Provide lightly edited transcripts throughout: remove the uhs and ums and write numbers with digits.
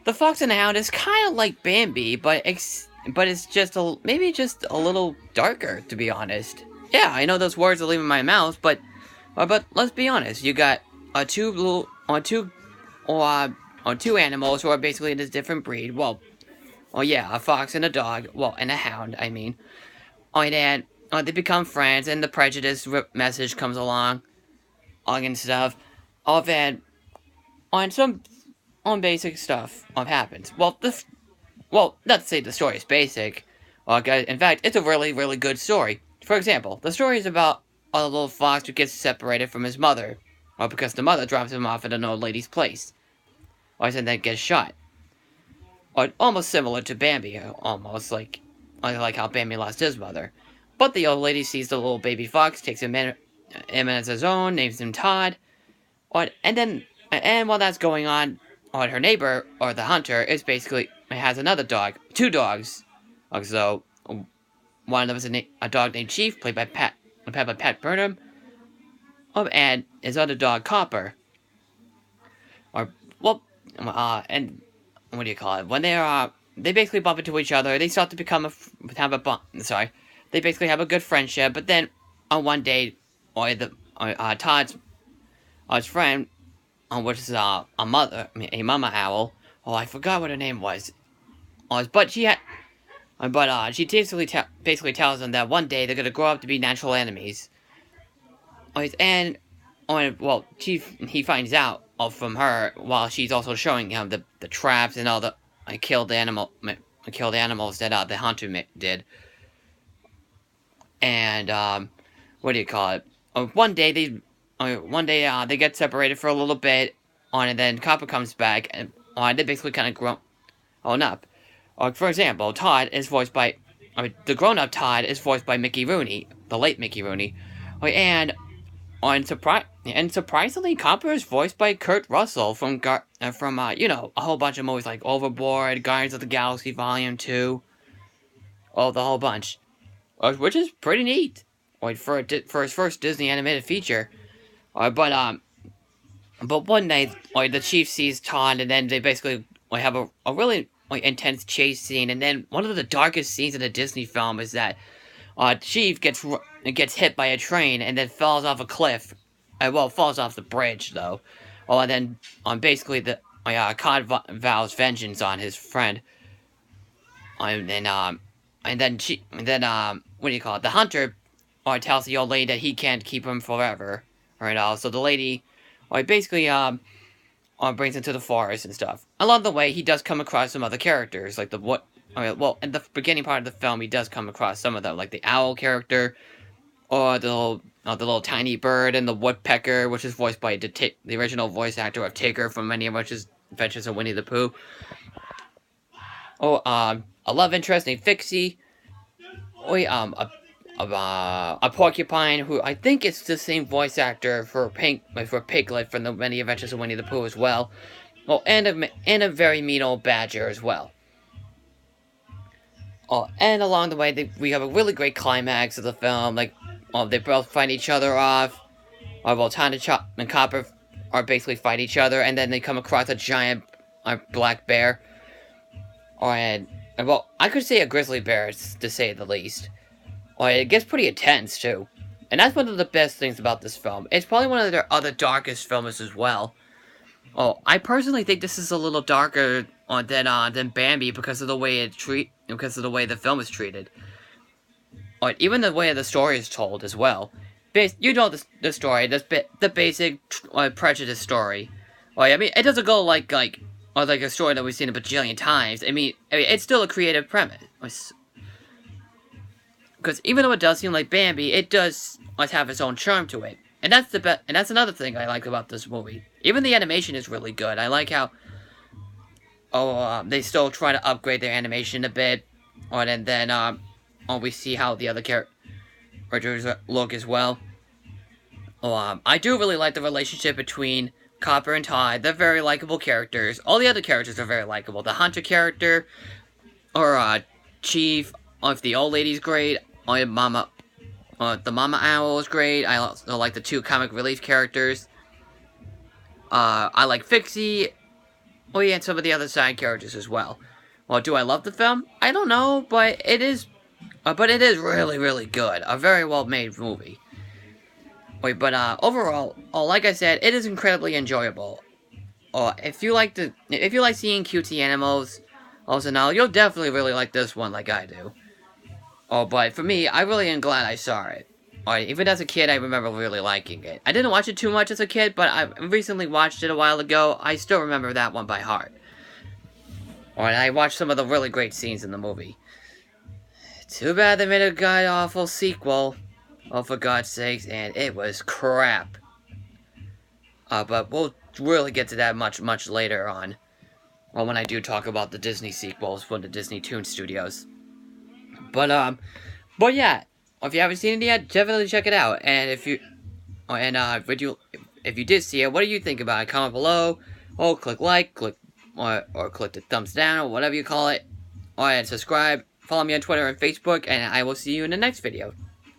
The Fox and the Hound is kind of like Bambi, but it's just maybe just a little darker, to be honest. Yeah, I know those words are leaving my mouth, but let's be honest. You got two animals who are basically in a different breed. Well, yeah, a fox and a dog. Well, and a hound, I mean. And then they become friends, and the prejudice message comes along, and stuff. Then on some basic stuff happens. Well, not to say the story is basic. Well, guys, in fact, it's a really, really good story. For example, the story is about a little fox who gets separated from his mother, because the mother drops him off at an old lady's place, and then gets shot. Almost similar to Bambi, almost like how Bambi lost his mother. But the old lady sees the little baby fox, takes him as his own, names him Todd. And while that's going on, her neighbor, or the hunter, has another dog. Two dogs. So, one of them is a dog named Chief, played by Pat Burnham. And his other dog, Copper. And what do you call it? When they basically bump into each other, they start to they basically have a good friendship, but then on one day, Todd's friend, which is a mama owl. Oh, I forgot what her name was. But she basically tells them that one day they're gonna grow up to be natural enemies. He finds out from her while she's also showing him the traps and all the killed animals that the hunter did. And what do you call it? One day they get separated for a little bit, and then Copper comes back, and they basically kind of grown up. For example, the grown-up Todd is voiced by Mickey Rooney, the late Mickey Rooney, and surprisingly, Copper is voiced by Kurt Russell from a whole bunch of movies like Overboard, Guardians of the Galaxy Volume 2, the whole bunch, which is pretty neat, for his first Disney animated feature. But one night, the Chief sees Todd, and then they basically have a really intense chase scene, and then one of the darkest scenes in a Disney film is that Chief gets hit by a train and then falls off a cliff. Falls off the bridge though. And then basically Todd vows vengeance on his friend. And then what do you call it? The hunter tells the old lady that he can't keep him forever. So the lady basically brings him to the forest and stuff. Along the way, he does come across some other characters, like in the beginning part of the film, he does come across some of them, like the owl character, or the little tiny bird, and the woodpecker, which is voiced by the original voice actor of Tigger from many of his Adventures of Winnie the Pooh. A love interest named Fixie. A porcupine, who I think is the same voice actor for Piglet from the many Adventures of Winnie the Pooh as well. And a very mean old badger as well. And along the way, we have a really great climax of the film. They both fight each other off. Todd and Copper basically fight each other, and then they come across a giant black bear. I could say a grizzly bear, to say the least. It gets pretty intense, too. And that's one of the best things about this film. It's probably one of their other darkest films as well. I personally think this is a little darker than Bambi because of the way the film is treated. Even the way the story is told as well. You know the story, the basic prejudice story. It doesn't go like a story that we've seen a bajillion times. It's still a creative premise. Because even though it does seem like Bambi, it does have its own charm to it. And that's another thing I like about this movie. Even the animation is really good. I like how they still try to upgrade their animation a bit. And then we see how the other characters look as well. I do really like the relationship between Copper and Todd. They're very likable characters. All the other characters are very likable. The hunter character, or Chief, if the old lady's great. The mama owl is great. I also like the two comic relief characters. I like Fixie. Oh yeah, and some of the other side characters as well. Well, do I love the film? I don't know, but it is really, really good. A very well-made movie. Wait, but overall, like I said, it is incredibly enjoyable. If you like seeing cutesy animals, also now you'll definitely really like this one, like I do. But for me, I really am glad I saw it. Even as a kid, I remember really liking it. I didn't watch it too much as a kid, but I recently watched it a while ago. I still remember that one by heart. And I watched some of the really great scenes in the movie. Too bad they made a god-awful sequel. Oh, for God's sakes, and it was crap. But we'll really get to that much later on. Well, when I do talk about the Disney sequels from the Disney Toon Studios. But yeah, if you haven't seen it yet, definitely check it out. And if you did see it, what do you think about it? Comment below. Click like, or click the thumbs down, or whatever you call it. And subscribe. Follow me on Twitter and Facebook, and I will see you in the next video.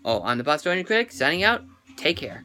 I'm the Bostonian Critic, signing out. Take care.